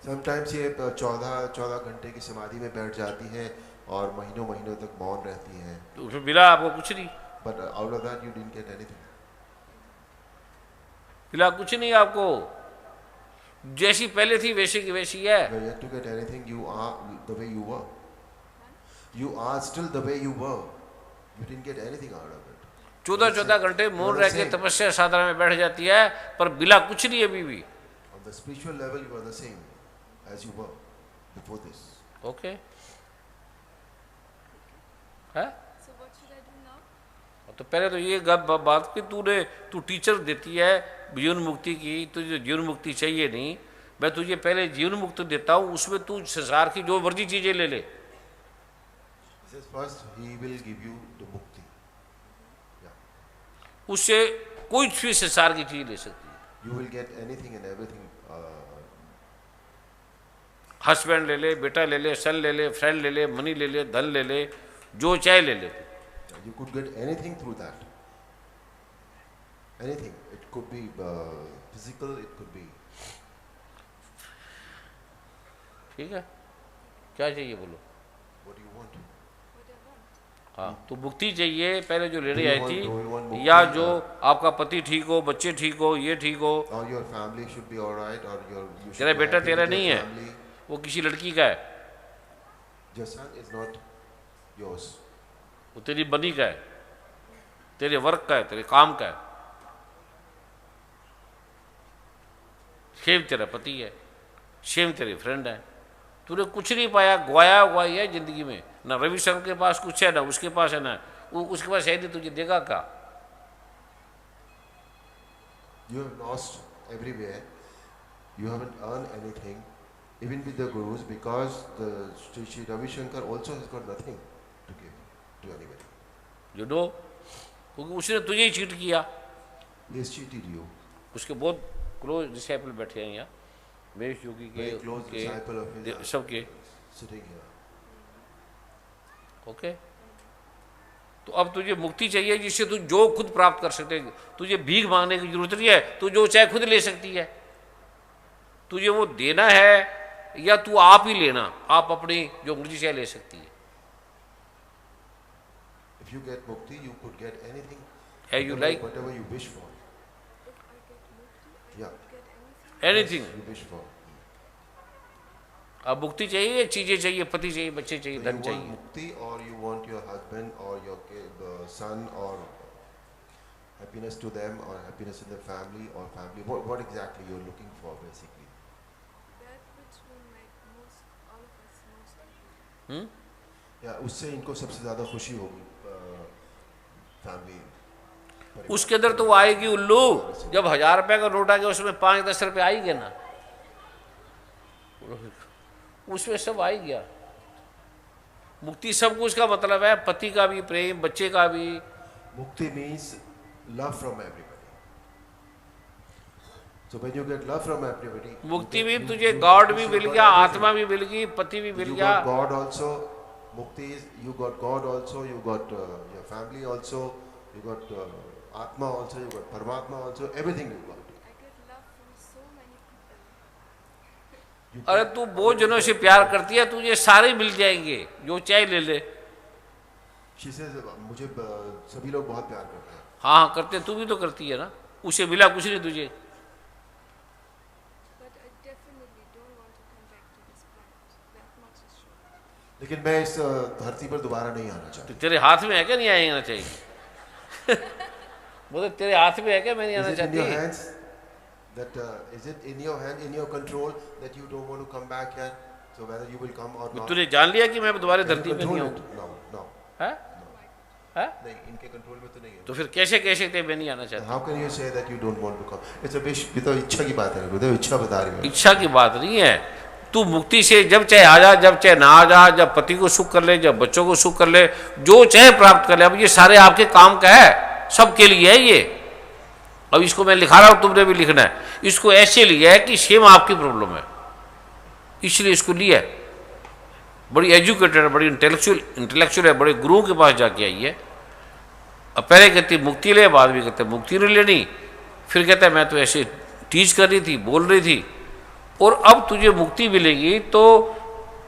Sometimes ये 14 घंटे की समाधि में बैठ जाती है और महीनों महीनों तक मौन रहती है, तो उसमें मिला आपको कुछ नहीं, but out of that you didn't get anything. मिला कुछ नहीं आपको, जैसी पहले थी वैसे की वैसी है। You are yet to get anything, you are the way you were, you are still the way you were, you didn't get anything out of it. 14 घंटे मौन रह के तपस्या साधना में बैठ जाती है, पर बिला कुछ नहीं अभी भी। On the spiritual level, you are the same as you were before this. Okay है। So what should I do now? तो पहले तो ये बात कि तू टीचर देती है जीवन मुक्ति की, तुझे जीवन मुक्ति चाहिए नहीं, मैं तुझे पहले जीवन मुक्ति देता हूँ, उसमें तू संसार की जो मर्जी चीजें ले ले। He says first he will give you the mukti. Yeah. उससे कोई भी संसार की चीज ले सकती है। You will get anything and everything. Husband ले ले, बेटा ले ले, सन ले ले, फ्रेंड ले ले, मनी ले ले, धन ले ले, जो चाहे ले ले। You could get anything through that. Anything. It could be physical. It could be. ठीक है, क्या चाहिए बोलो। What do you want? What I want? हाँ, तो मुक्ति चाहिए पहले जो लेने Do you I want- do you want थी, मुक्ति? या जो आपका पति ठीक हो, बच्चे ठीक हो, ये ठीक हो। Or your family should be all right, or you should तेरा be बेटा happy तेरा with your नहीं है, family. वो किसी लड़की का है, Your son is not yours. वो तेरी बनी का है, तेरे वर्क का है, तेरे काम का है। शेम तेरा पति है, शेम तेरे फ्रेंड है। तूने कुछ नहीं पाया, गवाया हुआ ही है जिंदगी में। ना रविशंकर के पास कुछ है, ना उसके पास है, ना उसके पास है नहीं, तुझे देगा क्या। You have lost everywhere. You haven't earned anything, even with the gurus, because the Sri Ravi Shankar also has got nothing to give to anybody. You know, क्योंकि उसने तुझे ही चीट किया। He has cheated you. उसके बहुत close disciple बैठे हैं यहाँ, महेश योगी के, Very close disciple of his सबके। sitting here. ओके, तो अब तुझे मुक्ति चाहिए जिससे तू जो खुद प्राप्त कर सकते, तुझे भीख मांगने की जरूरत नहीं है, तू जो चाहे खुद ले सकती है। तुझे वो देना है या तू आप ही लेना, आप अपनी जो मर्जी चाहे ले सकती है। If you get mukti, you could get anything. As you like. Whatever you wish for. If I get mukti, I Yeah. could get anything. Anything. You wish for. अब मुक्ति चाहिए, चीजें चाहिए, पति चाहिए, बच्चे चाहिए, So धन you want चाहिए। mukti, or you want your husband or your son, or happiness to them, or happiness in the family, or family. What exactly you're looking for, basically? That which will make all of us most happy. या उससे इनको सबसे ज़्यादा खुशी होगी family. उसके अंदर तो वो आएगी उल्लू, जब 1000 रुपए का नोट आ गया उसमें 5-10 रुपए आ ही गए ना, उसमें सब आ ही गया। मुक्ति सब कुछ का मतलब है, पति का भी प्रेम, बच्चे का भी। मुक्ति means love from everybody. So when you get love from everybody, मुक्ति भी तुझे गॉड भी मिल गया, आत्मा भी मिल गई, पति भी मिल you गया। got God also. Mukti is you got God also, you got your family also, you got Atma also, you got Paramatma also, everything you got. I get love from so many people. You अरे तू बहुत जनों से प्यार करती है, तुझे सारे मिल जाएंगे, जो चाहे ले ले। She says मुझे सभी लोग बहुत प्यार करते हैं। हाँ हाँ करते, तू भी तो करती है ना, उसे मिला कुछ नहीं तुझे। But I definitely don't want to come back to this planet. That much is sure. लेकिन मैं इस धरती पर दोबारा नहीं आना तो चाहता। तेरे हाथ में है क्या नहीं आना चाहिए? बोले तेरे हाथ में है क्या मैं नहीं आना Is it in your चाहती? hands? That is it in your hand, in your control, that you don't want to come back here? So whether you will come or not? तूने जान लिया कि मैं दोबारा Can you धरती पे नहीं control आऊँ? it? No, no, है? है? नहीं, इनके कंट्रोल में तो नहीं है। तो फिर कैसे कह सकते मैं नहीं आना चाहता? How can you say that you don't want to come? It's a wish. ये तो इच्छा की बात है, तो इच्छा बता रही है। इच्छा की बात नहीं है। तू मुक्ति से जब चाहे आ जा, जब चाहे ना आ जा, जब पति को सुख कर ले, जब बच्चों को सुख कर ले, जो चाहे प्राप्त कर ले। अब ये सारे आपके काम का है, सबके लिए है ये। अब इसको मैं लिखा रहा हूँ, तुमने भी लिखना है। इसको ऐसे लिया है कि सेम आपकी प्रॉब्लम है, इसलिए इसको लिया है। बड़ी एजुकेटेड है, बड़ी इंटेलेक्चुअल है, बड़े गुरुओं के पास जाके आई है। अब पहले कहती मुक्ति ले, बाद में कहते मुक्ति नहीं लेनी, फिर कहता है मैं तो ऐसे टीच कर रही थी, बोल रही थी, और अब तुझे मुक्ति मिलेगी तो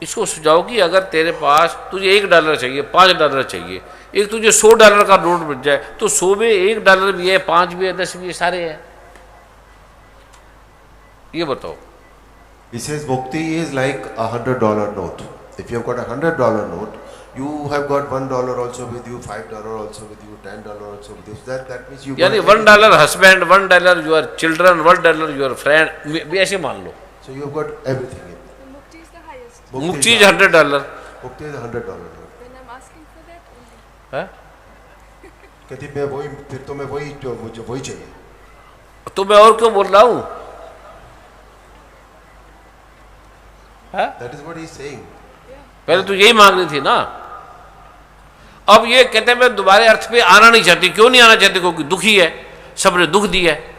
इसको सुझाओ कि अगर तेरे पास तुझे $1 चाहिए, $5 चाहिए, एक तुझे $100 का नोट मिल जाए तो 100 में $1 भी है, 5 भी है, 10 भी है, सारे हैं। ये बताओ। He says mukti is like $100 note. If you have got $100 note, you have got $1 also with you, $5 also with you, $10 also with you. So that means you. यानी $1 husband, $1 your children, $1 your friend, भी ऐसे मान लो। So you have got everything. The mukti is the highest. मुक्ति is $100 Mukti is $100 note. When I'm asking for that only. है, कहती मैं वही, फिर तो मैं वही, जो मुझे वही चाहिए। तो मैं और क्यों बोल रहा हूँ? That is what he is saying. पहले तो यही मांग रही थी ना। अब ये कहते हैं मैं दोबारा अर्थ पे आना नहीं चाहती। क्यों नहीं आना चाहती? क्योंकि दुखी है, सबने दुख दिया है।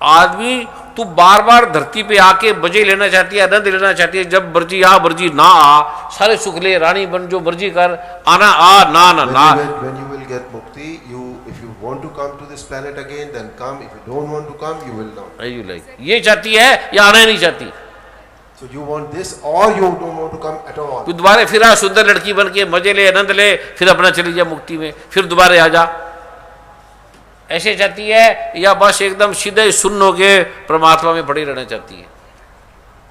आदमी तू बार बार धरती पे आके मजे लेना चाहती है, आनंद लेना चाहती है। जब मर्जी आ, मर्जी ना आ, सारे सुख ले, रानी बन, जो मर्जी कर, आना आ, ना ना ना। When you will get mukti, if you want to come to this planet again, then come. If you don't want to come, you will not. You like ये चाहती है या आना ही नहीं चाहती? So you want this or you don't want to come at all. तू दोबारा फिर आ, सुंदर लड़की बन के मजे ले, आनंद ले, फिर अपना चली जा मुक्ति में, फिर दोबारा आ जा। ऐसे चाहती है या बस एकदम सीधे सुन्न होके परमात्मा में पड़ी रहना चाहती है?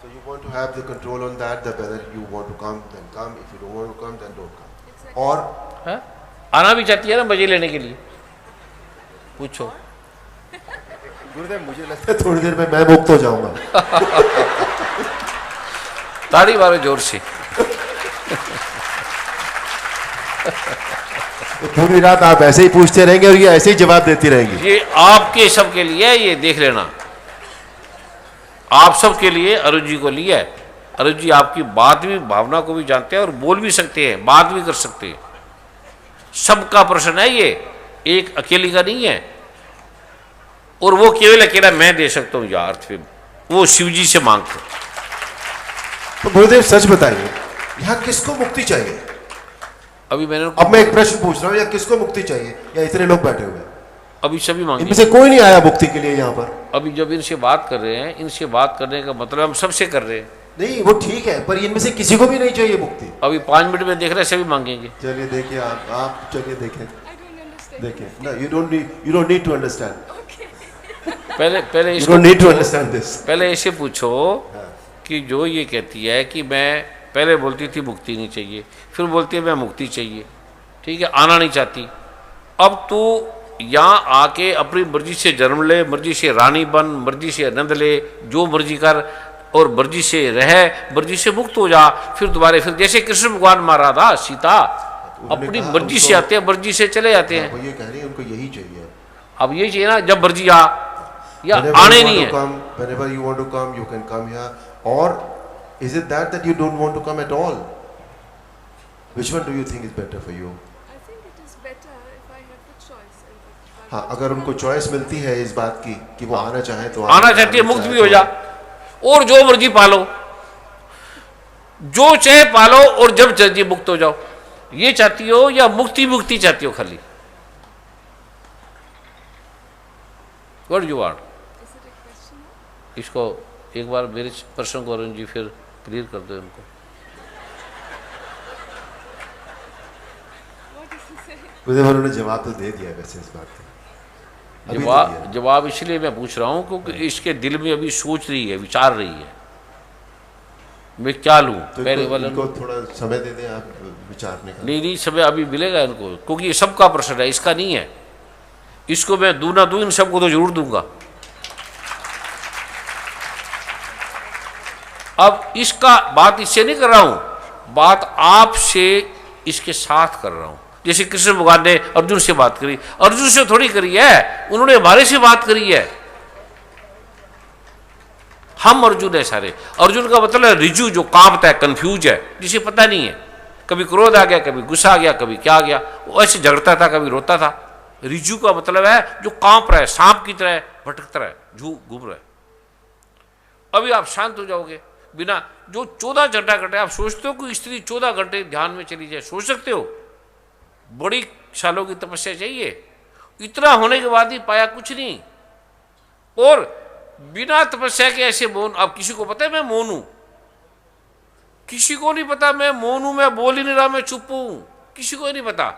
So you want to have the control on that whether you want to come, then come. If you don't want to come, then don't come. Exactly. और है? आना भी चाहती है ना मजे लेने के लिए? पूछो। गुरुदेव मुझे लगता है थोड़ी देर में मैं मुक्त हो जाऊंगा। ताड़ी मारो जोर से। तो पूरी रात आप ऐसे ही पूछते रहेंगे और ये ऐसे ही जवाब देती रहेंगी। ये आपके सब के लिए है, ये देख लेना। आप सब के लिए अरुण जी को लिया है। अरुण जी आपकी बात भी, भावना को भी जानते हैं और बोल भी सकते हैं, बात भी कर सकते हैं। सबका प्रश्न है ये, एक अकेली का नहीं है। और वो केवल अकेला मैं दे सकता हूं यार, फिर वो शिव जी से मांगते। तो गुरुदेव सच बताइए, यहाँ किसको मुक्ति चाहिए? अभी मैंने अब मैं एक प्रश्न पूछ रहा हूँ, या किसको मुक्ति चाहिए, या इतने लोग बैठे हुए हैं? अभी सभी मांगे। इनमें से कोई नहीं आया मुक्ति के लिए यहाँ पर? अभी जब इनसे बात कर रहे हैं, इनसे बात करने का मतलब हम सबसे कर रहे हैं। नहीं वो ठीक है, पर इनमें से किसी को भी नहीं चाहिए मुक्ति। अभी 5 मिनट में देख रहे हैं, सभी मांगेंगे। चलिए देखिए, आप चलिए देखें, I don't understand. देखिए ना, you don't need to understand. पहले You इसको don't need to understand this. पहले ऐसे पूछो कि जो ये कहती है कि मैं पहले बोलती थी मुक्ति नहीं चाहिए, फिर बोलती है मैं मुक्ति चाहिए, ठीक है, आना नहीं चाहती। अब तू यहाँ आके अपनी मर्जी से जन्म ले, मर्जी से रानी बन, मर्जी से आनंद ले, जो मर्जी कर, और मर्जी से रह, मर्जी से मुक्त हो जा। फिर दोबारा फिर जैसे कृष्ण भगवान मारा था सीता, अपनी मर्जी से आते हैं, मर्जी से चले जाते हैं। वो ये कह रही है उनको यही चाहिए। अब यही चाहिए ना, जब मर्जी आ, या Whenever आने you नहीं want है। to come, whenever you want to come, you can come here. Or is it that you don't want to come at all? Which one do you think is better for you? I think it is better if I have the choice. And if I हाँ, want अगर to उनको come, choice मिलती है इस बात की कि वो आना चाहे तो आना चाहती है, मुक्त भी हो जा, और जो मर्जी पालो, जो चाहे पालो, और जब चाहे मुक्त हो जाओ। ये चाहती हो या मुक्ति मुक्ति चाहती हो खाली? What you want? is it a question? इसको एक बार मेरे प्रश्न को अरुण जी फिर क्लियर कर दो इनको। What does he say? उन्होंने जवाब तो दे दिया वैसे इस बात का। अभी तो दिया। जवाब इसलिए मैं पूछ रहा हूँ क्योंकि इसके दिल में अभी सोच रही है, विचार रही है, मैं क्या लूँ। तो पहले वाला इनको थोड़ा समय दे दें आप विचारने का। नहीं, समय अभी मिलेगा इनको, क्योंकि ये सबका प्रश्न है, इसका नहीं है। इसको मैं दूं ना दूं, इन सबको तो जरूर दूंगा। अब इसका बात इससे नहीं कर रहा हूं, बात आपसे इसके साथ कर रहा हूं। जैसे कृष्ण भगवान ने अर्जुन से बात करी, अर्जुन से थोड़ी करी है, उन्होंने हमारे से बात करी है। हम अर्जुन है सारे। अर्जुन का मतलब है रिजु, जो कांपता है, कंफ्यूज है, जिसे पता नहीं है, कभी क्रोध आ गया, कभी गुस्सा आ गया, कभी क्या आ गया, वो ऐसे झगड़ता था, कभी रोता था। रिजु का मतलब है जो कांप रहा है, सांप की तरह भटकता है, घूम रहा है। अभी आप शांत हो जाओगे बिना, जो 14 घंटा कटे। आप सोचते हो कि स्त्री 14 घंटे ध्यान में चली जाए? सोच सकते हो? बड़ी सालों की तपस्या चाहिए। इतना होने के बाद ही पाया कुछ नहीं। और बिना तपस्या के ऐसे मौन। अब किसी को पता है मैं मौन हूं? किसी को नहीं पता मैं मौन हूं, मैं बोल ही नहीं रहा, मैं चुप हूं, किसी को नहीं पता।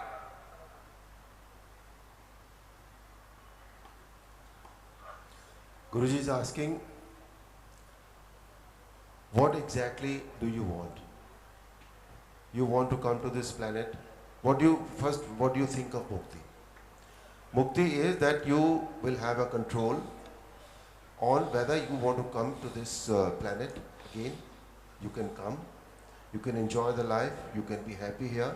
Guruji is asking, what exactly do you want? You want to come to this planet. What do you think of Mukti? Mukti is that you will have a control on whether you want to come to this planet again. You can come, you can enjoy the life, you can be happy here,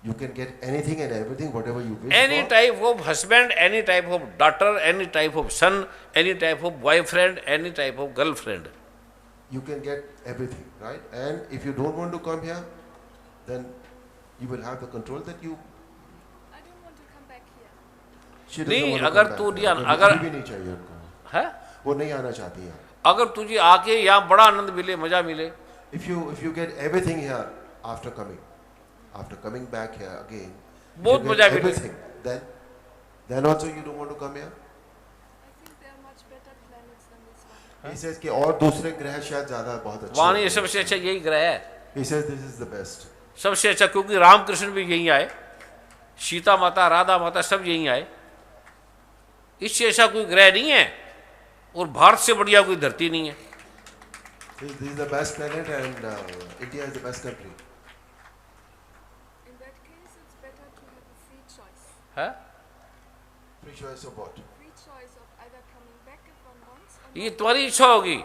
you can get anything and everything, whatever you wish Any for. type of husband, any type of daughter, any type of son, any type of boyfriend, any type of girlfriend. You can get everything, right? And if you don't want to come here, then you will have the control that you. I don't want to come back here. She doesn't नहीं, want to अगर come तू back नहीं here. आना- अगर- अभी भी नहीं चाहिए उनको, है वो नहीं आना चाहती है. अगर तुझे आके यहाँ बड़ा आनंद मिले, मजा मिले, If you get everything here after coming back here again, if बहुत you मजा get मिले। everything, then also you don't want to come here. I think there are much better planets than this one. He says कि और दूसरे ग्रह शायद ज्यादा बहुत अच्छे वहां ये होंगे. सबसे अच्छा यही ग्रह है, He says this is the best. सबसे अच्छा, क्योंकि रामकृष्ण भी यहीं आए, सीता माता, राधा माता सब यहीं आए। इससे ऐसा कोई ग्रह नहीं है, और भारत से बढ़िया कोई धरती नहीं है। This is the best planet and India is the best country. In that case, it's better to have a free choice. है Free choice of what? Free choice of either coming back if one wants or ये not. तुम्हारी इच्छा होगी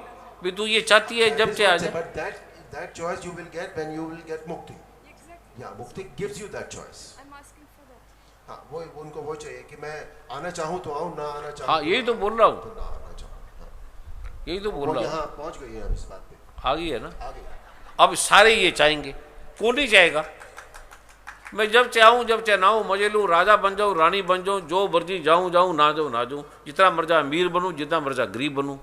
भी तू ये चाहती है जब That is चाहे आ what- जाए। But that choice you will get when you will get mukti. Exactly. Yeah, mukti gives you that choice. I'm asking for that. हाँ, वो उनको वो चाहिए कि मैं आना चाहूँ तो आऊँ, ना आना चाहूँ हाँ, यही तो बोल रहा हूँ, तो ना आना चाहूँ. हाँ. यही तो बोल वो रहा हूँ। यहाँ पहुँच गई है हम इस बात पे. आ गई है ना। आगे. अब सारे ये चाहेंगे, कौन नहीं चाहेगा? मैं जब चाहूँ जब चाहे ना हूँ, मजे लूँ, राजा बन जाऊँ, रानी बन जाऊँ, जो मर्जी जाऊँ जाऊँ, ना जाऊँ ना जाऊँ, जितना मर्जा अमीर बनूँ, जितना मर्जा गरीब बनूँ,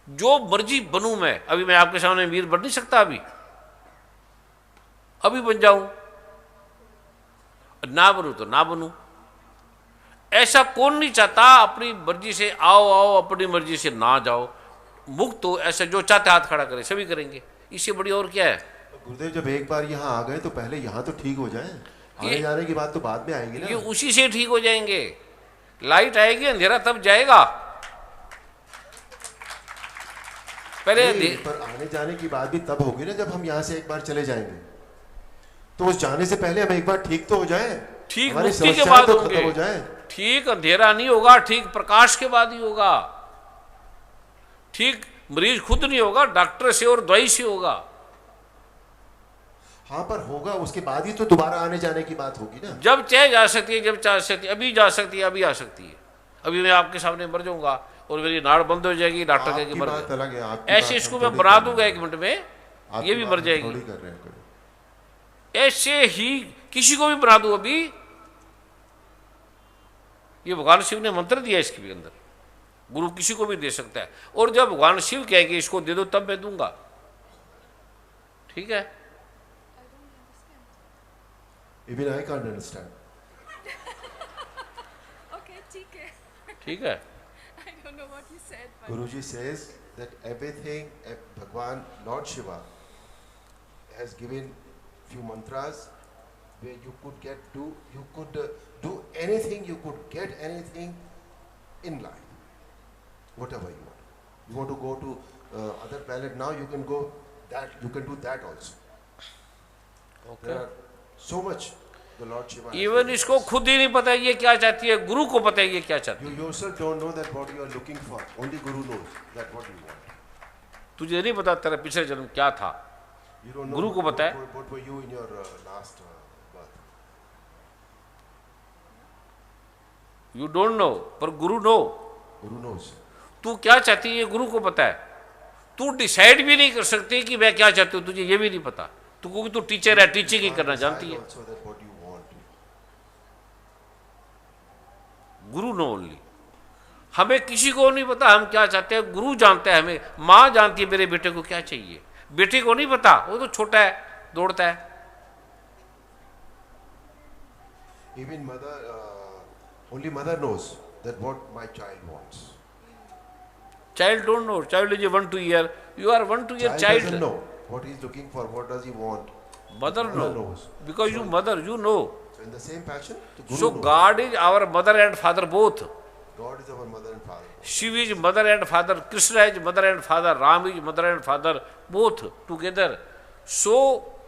जो मर्जी बनूँ मैं। अभी मैं आपके सामने अमीर बन नहीं सकता, अभी बन जाऊँ, ना बनूँ तो ना बनूँ। ऐसा कौन नहीं चाहता अपनी मर्जी से आओ आओ, अपनी मर्जी से ना जाओ। मुक्त हो, ऐसा जो चाहते हाथ खड़ा करे, सभी करेंगे, इससे बड़ी और क्या है? गुरुदेव जब एक बार यहाँ आ गए तो पहले यहाँ तो ठीक हो जाए. आने ये- जाने की बात तो बाद में आएगी ये ना. उसी से ठीक हो जाएंगे। लाइट आएगी, अंधेरा तब जाएगा। पहले नहीं, पर आने जाने की बात भी तब होगी ना जब हम यहाँ से एक बार चले जाएंगे. तो उस जाने से पहले हम एक बार ठीक तो हो जाए, ठीक हमारी मुक्ति के समस्याएं बाद तो होंगे। खत्म हो जाए. ठीक अंधेरा नहीं होगा, ठीक प्रकाश के बाद ही होगा। ठीक मरीज खुद नहीं होगा, डॉक्टर से और दवाई से होगा। हाँ, पर होगा उसके बाद ही तो दोबारा आने जाने की बात होगी ना. जब चाहे जा सकती है, जब चाह सकती है, अभी जा सकती है, अभी आ सकती है। अभी मैं आपके सामने मर जाऊंगा और मेरी नाड़ बंद हो जाएगी, डॉक्टर कहेगी आपकी मर बात गया। अलग है. आपकी ऐसे बात इसको हम मैं थोड़ी बना कर दूंगा रहे 1 मिनट में, हैं. आपकी ये भी बात मर हम जाएगी। थोड़ी कर रहे हैं कोई. ऐसे ही किसी को भी बना दूं अभी। ये भगवान शिव ने मंत्र दिया इसके भी अंदर, गुरु किसी को भी दे सकता है। और जब भगवान शिव कहेंगे इसको दे दो, तब मैं दूंगा। ठीक है? I don't understand. Even I can't understand. Okay, ठीक है. ठीक है। I don't know what you said, but Guruji says that everything, Bhagwan, Lord Shiva has given few mantras where you could do anything, you could get anything in life, whatever you want. You want to go to other planet now, you can go that, you can do that also. There are so much the Lord Shiva has even given इसको us. खुद ही नहीं पता ये क्या चाहती है, गुरु को पता है ये क्या चाहती है। You yourself don't know that what you are looking for. Only Guru knows that what you want. तुझे नहीं पता तेरा पिछले जन्म क्या था, You don't know गुरु को पता है। what were you in your last birth. You don't no, पर गुरु नो। Guru knows. तू क्या चाहती है ये गुरु को पता है। तू डिसाइड भी नहीं कर सकती कि मैं क्या चाहती हूँ, तुझे ये भी नहीं पता। तू क्योंकि तू टीचर है, टीचिंग ही करना जानती है। Also that what you want. Guru no only. हमें किसी को नहीं पता हम क्या चाहते हैं, गुरु जानता है हमें। माँ जानती है मेरे बेटे को क्या चाहिए, बेटे को नहीं पता, वो तो छोटा है, दौड़ता है। Even mother, only mother knows that what my child wants. Child don't know. Child is a 1-2 year. You are 1-2 year Child doesn't child. know what he's looking for, what does he want. Mother Mother know. knows. Because you mother, you know. So in the same passion, the Guru So knows. God is our mother and father both. God is our mother and father. Shiva is mother and father. Krishna is mother and father. Ram is mother and father. Both together. So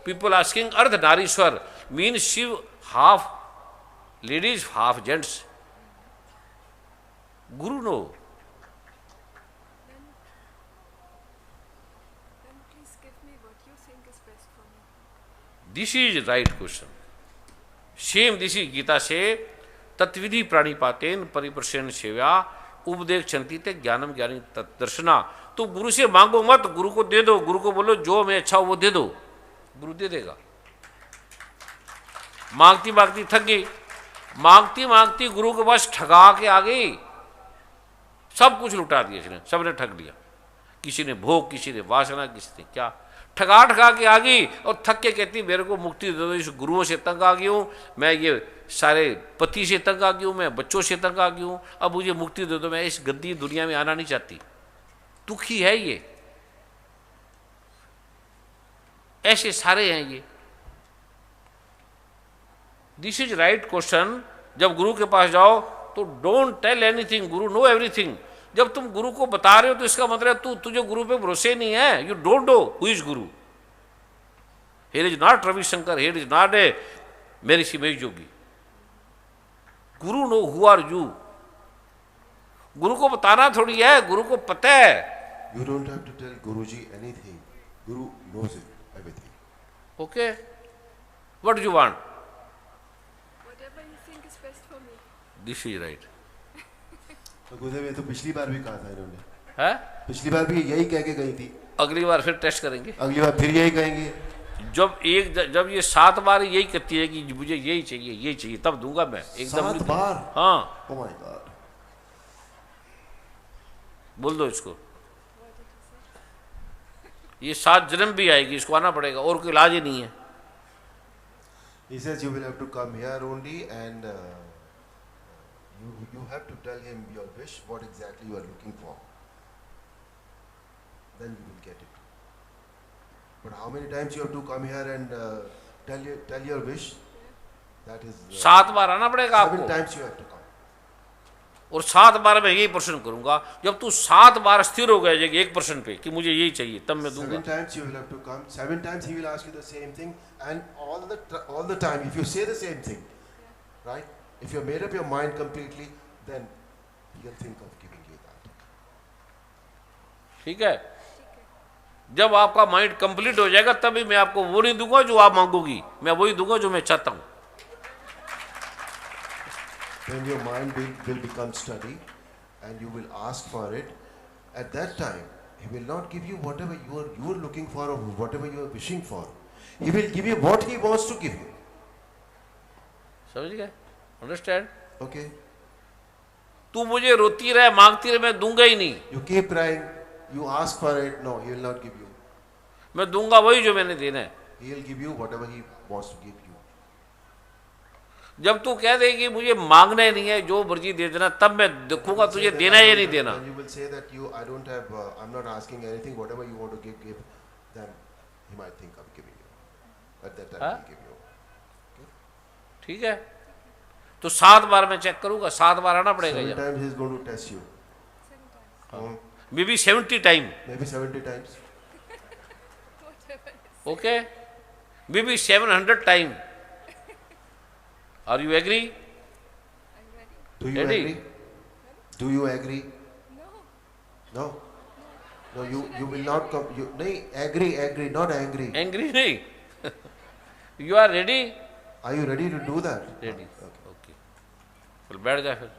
people asking Ardhanarishwar means Shiv half ladies, half gents. Guru know. Then please give me what you think is best for me. This is right question. Same this is Gita say, तत्विधि प्राणिपातेन परिप्रसेन सेव्या उपदेश चंती ते ज्ञानम ज्ञानी दर्शना. तो गुरु से मांगो मत, गुरु को दे दो. गुरु को बोलो जो मैं अच्छा वो दे दो, गुरु दे देगा. मांगती मांगती थक गई, मांगती मांगती गुरु के पास ठगा के आ गई. सब कुछ लुटा दिया इसने, सबने ठग लिया. किसी ने भोग, किसी ने वासना, किसी ने क्या. ठगा ठगा के आ गई और थक के कहती मेरे को मुक्ति दे दो. इस गुरुओं से तंग आ गई हूँ मैं, ये सारे पति से तंग आ गई हूँ मैं, बच्चों से तंग आ गई हूँ. अब मुझे मुक्ति दे दो, मैं इस गंदी दुनिया में आना नहीं चाहती. दुखी है ये. ऐसे सारे हैं ये. This is right question. जब गुरु के पास जाओ तो don't tell anything, Guru know everything. जब तुम गुरु को बता रहे हो तो इसका मतलब तुझे गुरु पे भरोसे नहीं है. You don't know who is guru. Here is not Ravishankar, here is not a Maharishi Mahesh Yogi. Guru know who are you. गुरु को बताना थोड़ी है, गुरु को पता है. You don't have to tell Guruji anything. Guru knows it, everything. Okay, what do you want? Whatever you think is best for me. This is right. तो गुरुदेव ये तो पिछली बार भी कहा था इन्होंने. है, पिछली बार भी यही कह के गई थी. अगली बार फिर टेस्ट करेंगे. अगली बार फिर यही कहेंगे. जब ये 7 बार यही कहती है कि मुझे यही चाहिए यही चाहिए, तब दूंगा मैं. एकदम 7 नहीं. बार? हाँ, Oh my God. बोल दो इसको. ये 7 जन्म भी आएगी, इसको आना पड़ेगा, और कोई इलाज ही नहीं है. He says you will have to come here only and you have to tell him your wish, what exactly you are looking for. Then you will get it. But how many times you have to come here and tell your wish? That is 7 बार आना पड़ेगा 7 आपको. times you have to come. और 7 बार मैं यही प्रश्न करूंगा. जब तू 7 बार स्थिर हो गया एक प्रश्न पे कि मुझे यही चाहिए, तब मैं 7 दूंगा. times you will have to come. 7 times he will ask you the same thing, and all the time, if you say the same thing, right? If you have made up your mind completely, then he can think of giving you that. ठीक है. जब आपका mind complete हो जाएगा तभी मैं आपको वो नहीं दूंगा जो आप मांगोगी, मैं वही दूंगा जो मैं चाहता हूं. When your mind will become steady and you will ask for it, at that time, he will not give you whatever you are looking for or whatever you are wishing for. He will give you what he wants to give you. समझ गए? Understand? Okay? तू मुझे रोती रहे, मांगती रहे, मैं दूंगा ही नहीं. You keep crying, you ask for it, no, he will not give you. मैं दूंगा वही जो मैंने देना है. He will give you whatever he wants to give you. जब तू कह देगी मुझे मांगना ही नहीं है, जो मर्जी दे देना, तब मैं देखूंगा तुझे देना है या नहीं देना. When you will say that I don't have, I'm not asking anything, whatever you want to give, then he might think of giving you. At that time, हाँ? he'll give you. ठीक है. तो 7 बार मैं चेक करूंगा, 7 बार आना पड़ेगा. 7 times he's going to test you. 7 times. Maybe 70 time. Maybe 70 times. Whatever is. Okay, maybe 700 time. Are you agree? I'm ready. Do you Ready? agree? Do you agree? No. No. No, you will not come. You agree, not angry. Angry नहीं. You are ready? Are you ready to do that? Ready. Okay. Okay, फिर बैठ जा. फिर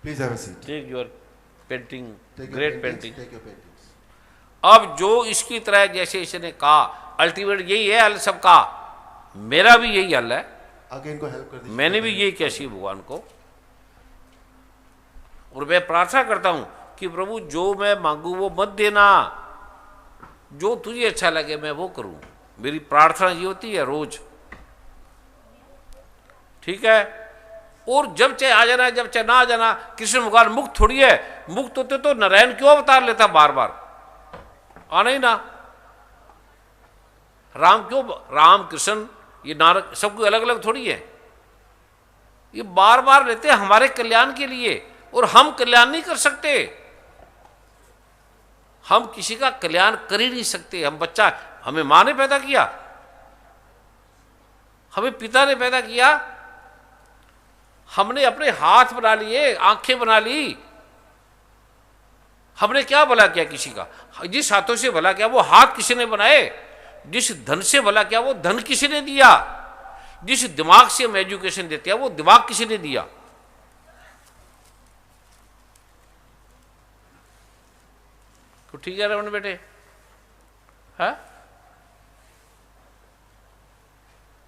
Please have a seat. Take your painting, Take your great paintings. Painting. Take your paintings. अब जो इसकी तरह जैसे इसने कहा, अल्टीमेट यही है हल सबका. मेरा भी यही हल है. आगे इनको हेल्प कर दीजिए. मैंने भी यही कैसी भगवान को, और मैं प्रार्थना करता हूं कि प्रभु जो मैं मांगू वो मत देना, जो तुझे अच्छा लगे मैं वो करूं. मेरी प्रार्थना ये होती है रोज. ठीक है. और जब चाहे आ जाना, जब चाहे ना आ जाना, कृष्ण भगवान मुक्त थोड़ी है. मुक्त होते तो नारायण क्यों अवतार लेता बार बार? आना ही ना। राम क्यों, राम कृष्ण ये नारद सब कोई अलग अलग थोड़ी है, ये बार बार लेते हैं हमारे कल्याण के लिए। और हम कल्याण नहीं कर सकते, हम किसी का कल्याण कर ही नहीं सकते। हम बच्चा, हमें मां ने पैदा किया, हमें पिता ने पैदा किया, हमने अपने हाथ बना लिए, आंखें बना ली, हमने क्या भला किया किसी का? जिस हाथों से भला किया वो हाथ किसी ने बनाए, जिस धन से भला किया वो धन किसी ने दिया, जिस दिमाग से हम एजुकेशन देते हैं वो दिमाग किसी ने दिया। तो ठीक है रमन बेटे, है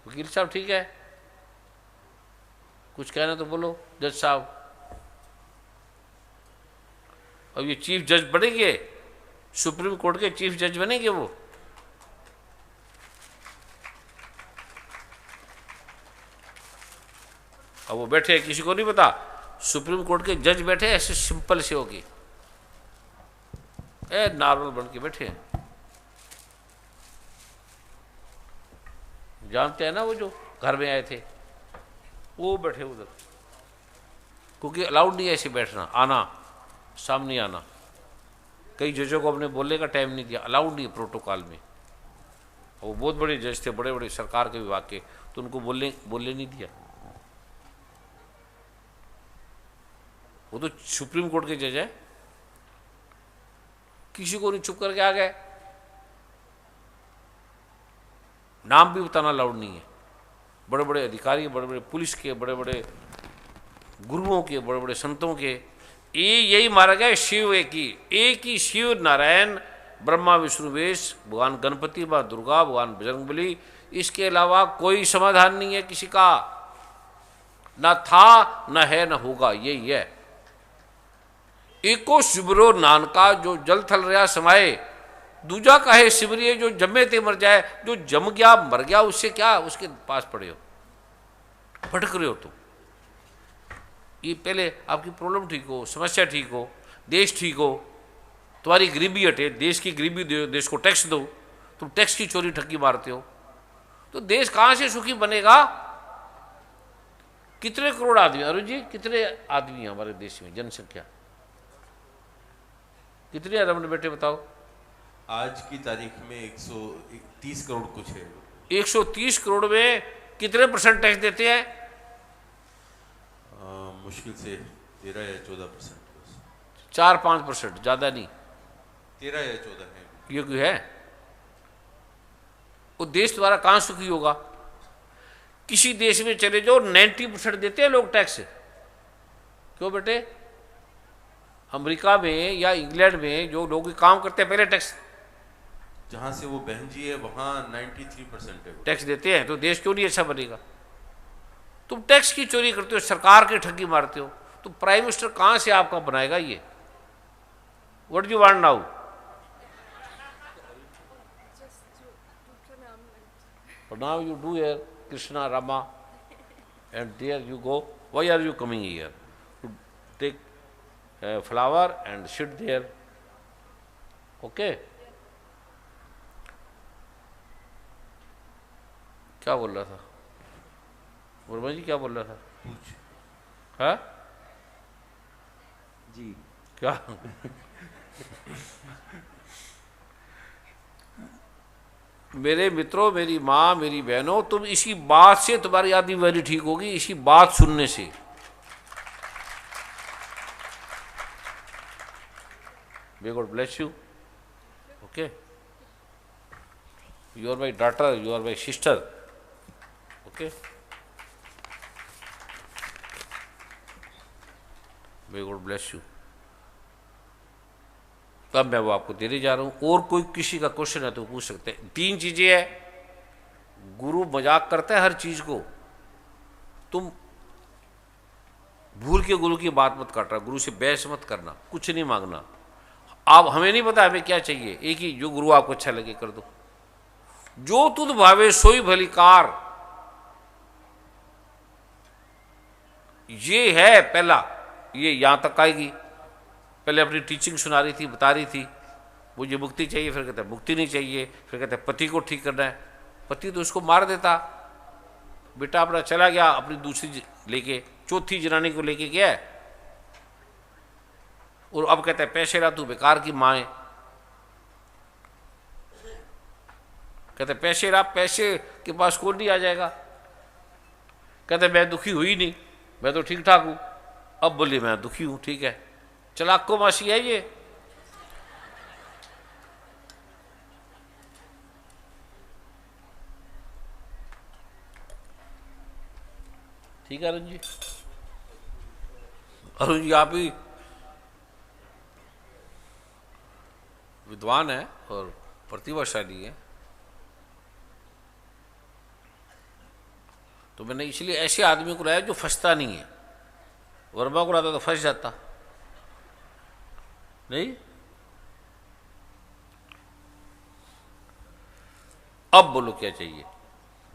वकील साहब ठीक है, कुछ कहना तो बोलो जज साहब। अब ये चीफ जज बनेंगे, सुप्रीम कोर्ट के चीफ जज बनेंगे वो। अब वो बैठे, किसी को नहीं पता, सुप्रीम कोर्ट के जज बैठे ऐसे सिंपल से होगी, नॉर्मल बन के बैठे हैं। जानते हैं ना वो जो घर में आए थे, वो बैठे उधर, क्योंकि अलाउड नहीं है ऐसे बैठना, आना सामने आना। कई जजों को अपने बोलने का टाइम नहीं दिया, अलाउड नहीं प्रोटोकॉल में। वो बहुत बड़े जज थे, बड़े बड़े सरकार के विभाग के, तो उनको बोलने नहीं दिया। वो तो सुप्रीम कोर्ट के जज है, किसी को नहीं, चुप करके आ गए। नाम भी बताना अलाउड नहीं है। बड़े बड़े अधिकारी, बड़े बड़े पुलिस के, बड़े बड़े गुरुओं के, बड़े बड़े संतों के, यही मारा गया शिव एक ही शिव नारायण, ब्रह्मा विष्णु महेश, भगवान गणपति, माँ दुर्गा, भगवान बजरंगबली, इसके अलावा कोई समाधान नहीं है किसी का, ना था न है न होगा, यही है। एको शिवरो नानका जो जल थल रहा समाये, दूजा काहे शिवरिये जो जमे ते मर जाए। जो जम गया मर गया, उससे क्या उसके पास पड़े हो, भटक रहे हो तुम। ये पहले आपकी प्रॉब्लम ठीक हो, समस्या ठीक हो, देश ठीक हो, तुम्हारी गरीबी हटे, देश की गरीबी दो, देश को टैक्स दो। तुम टैक्स की चोरी ठगी मारते हो तो देश कहाँ से सुखी बनेगा? कितने करोड़ आदमी, अरुण जी कितने आदमी हैं हमारे देश में, जनसंख्या कितनी है रमन बेटे बताओ? आज की तारीख में 130 करोड़ कुछ है। 130 करोड़ में कितने % टैक्स देते हैं? मुश्किल से 13 या 14%, 4-5%, ज़्यादा नहीं, 13 या 14 है। ये क्यों है? वो देश तुम्हारा कहाँ सुखी होगा? किसी देश में चले जाओ 90% देते हैं लोग टैक्स। क्यों बेटे? अमेरिका में या इंग्लैंड में जो लोग काम करते हैं पहले टैक्स, जहाँ से वो बहन जी है वहाँ 93% है टैक्स देते हैं। तो देश क्यों नहीं अच्छा बनेगा? तुम टैक्स की चोरी करते हो, सरकार की ठगी मारते हो, तो प्राइम मिनिस्टर कहाँ से आपका बनाएगा ये? What do you want now? Just to pronouncement. But now you do here Krishna, Rama, and there you go. Why are you coming here? To take a flower and sit there. Okay? क्या बोल रहा था वर्मा जी? क्या बोल रहा था? पूछ। हाँ जी क्या? मेरे मित्रों, मेरी माँ, मेरी बहनों, तुम इसी बात से तुम्हारी आदमी वेरी ठीक होगी, इसी बात सुनने से। May God bless you. Okay? You are my daughter, you are my sister. Okay? May God bless you. तब मैं वो आपको देने जा रहा हूँ। और कोई किसी का क्वेश्चन है तो पूछ सकते हैं। 3 चीजें हैं। गुरु मजाक करता है हर चीज को, तुम भूल के गुरु की बात मत काटना, गुरु से बहस मत करना, कुछ नहीं मांगना। आप हमें नहीं पता हमें क्या चाहिए, एक ही जो गुरु आपको अच्छा लगे कर दो। जो तुद भावे सोई भली कार, ये है पहला, ये यहां तक आएगी। पहले अपनी टीचिंग सुना रही थी, बता रही थी मुझे मुक्ति चाहिए, फिर कहता है मुक्ति नहीं चाहिए, फिर कहता है पति को ठीक करना है। पति तो उसको मार देता। बेटा अपना चला गया, अपनी दूसरी लेके, चौथी जनानी को लेके गया है, और अब कहता है पैसे ला, तू बेकार की माँ है। कहते पैसे ला, पैसे के पास कौन नहीं आ जाएगा। कहते मैं दुखी हुई नहीं, मैं तो ठीक ठाक हूं। अब बोली मैं दुखी हूं, ठीक है, चलाक को मासी है ये। ठीक है अरुण जी, अरुण जी आप ही विद्वान है और प्रतिभाशाली है, तो मैंने इसलिए ऐसे आदमी को लाया जो फंसता नहीं है। वर्मा को लाता तो फंस जाता नहीं। अब बोलो क्या चाहिए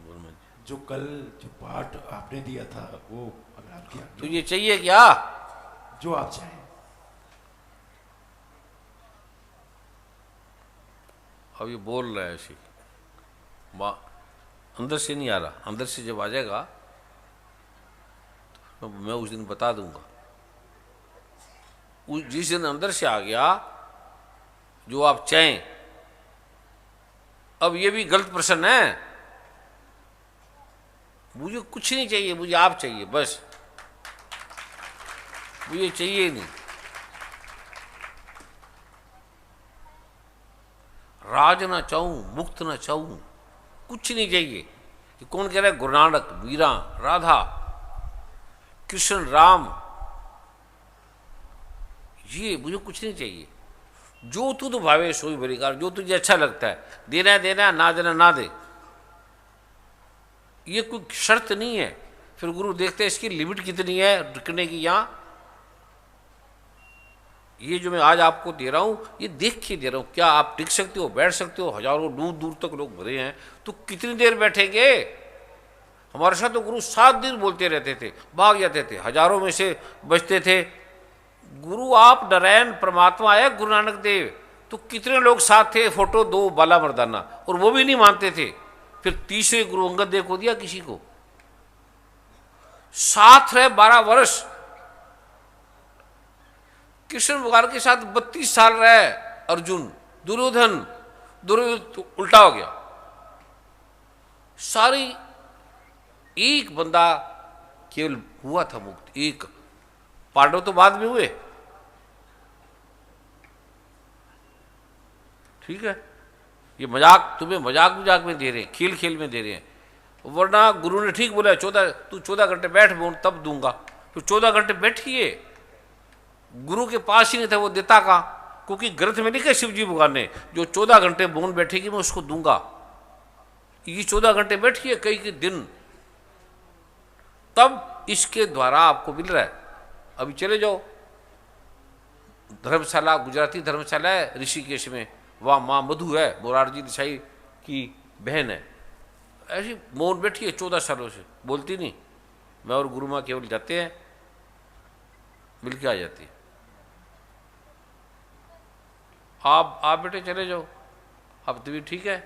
वर्मा जी? जो कल जो पाठ आपने दिया था वो अगर आपकी तो ये चाहिए क्या? जो आप चाहें। अब ये बोल रहा है ऐसे, अंदर से नहीं आ रहा, अंदर से जब आ जाएगा तो मैं उस दिन बता दूंगा। जिस दिन अंदर से आ गया जो आप चाहें, अब ये भी गलत प्रश्न है। मुझे कुछ नहीं चाहिए, मुझे आप चाहिए बस, मुझे चाहिए नहीं। राज ना चाहूं, मुक्त ना चाहूं, कुछ नहीं चाहिए। कि कौन कह रहा है? गुरु नानक, मीरा, राधा, कृष्ण, राम, ये मुझे कुछ नहीं चाहिए। जो तू तो भावे सोई बलिकार, जो तुझे अच्छा लगता है, देना है देना, ना देना ना दे, ये कोई शर्त नहीं है। फिर गुरु देखते हैं इसकी लिमिट कितनी है टिकने की। यहाँ ये जो मैं आज आपको दे रहा हूं, ये देख के दे रहा हूं, क्या आप टिक सकते हो, बैठ सकते हो? हजारों दूर दूर तक लोग भरे हैं, तो कितनी देर बैठेंगे? हमारे साथ तो गुरु 7 दिन बोलते रहते थे, भाग जाते थे, हजारों में से बचते थे। गुरु आप नारायण परमात्मा आया गुरु नानक देव, तो कितने लोग साथ थे? फोटो 2 बाला मर्दाना, और वो भी नहीं मानते थे। फिर तीसरे गुरु अंगद देव को दिया किसी को, साथ रहे 12 वर्ष। कृष्ण भगवान के साथ 32 साल रहे अर्जुन। दुर्योधन तो उल्टा हो गया। सारी एक बंदा केवल हुआ था मुक्त, एक। पांडव तो बाद में हुए, ठीक है। ये मजाक तुम्हें मजाक में दे रहे हैं, खेल खेल में दे रहे हैं, वरना गुरु ने ठीक बोला 14 घंटे बैठ बोल तब दूंगा। तो 14 घंटे बैठिए, गुरु के पास ही नहीं था, वो देता कहाँ? क्योंकि ग्रंथ में लिखा शिव जी भगवान ने, जो 14 घंटे बोन बैठेगी मैं उसको दूंगा। ये 14 घंटे बैठिए कई दिन, तब इसके द्वारा आपको मिल रहा है। अभी चले जाओ धर्मशाला, गुजराती धर्मशाला है ऋषिकेश में, वहाँ माँ मधु है, मोरारजी देसाई की बहन है, ऐसी मौन बैठी है 14 सालों से, बोलती नहीं। मैं और गुरु माँ केवल जाते हैं, मिल के आ जाती है। आप बेटे चले जाओ, अब तभी ठीक है।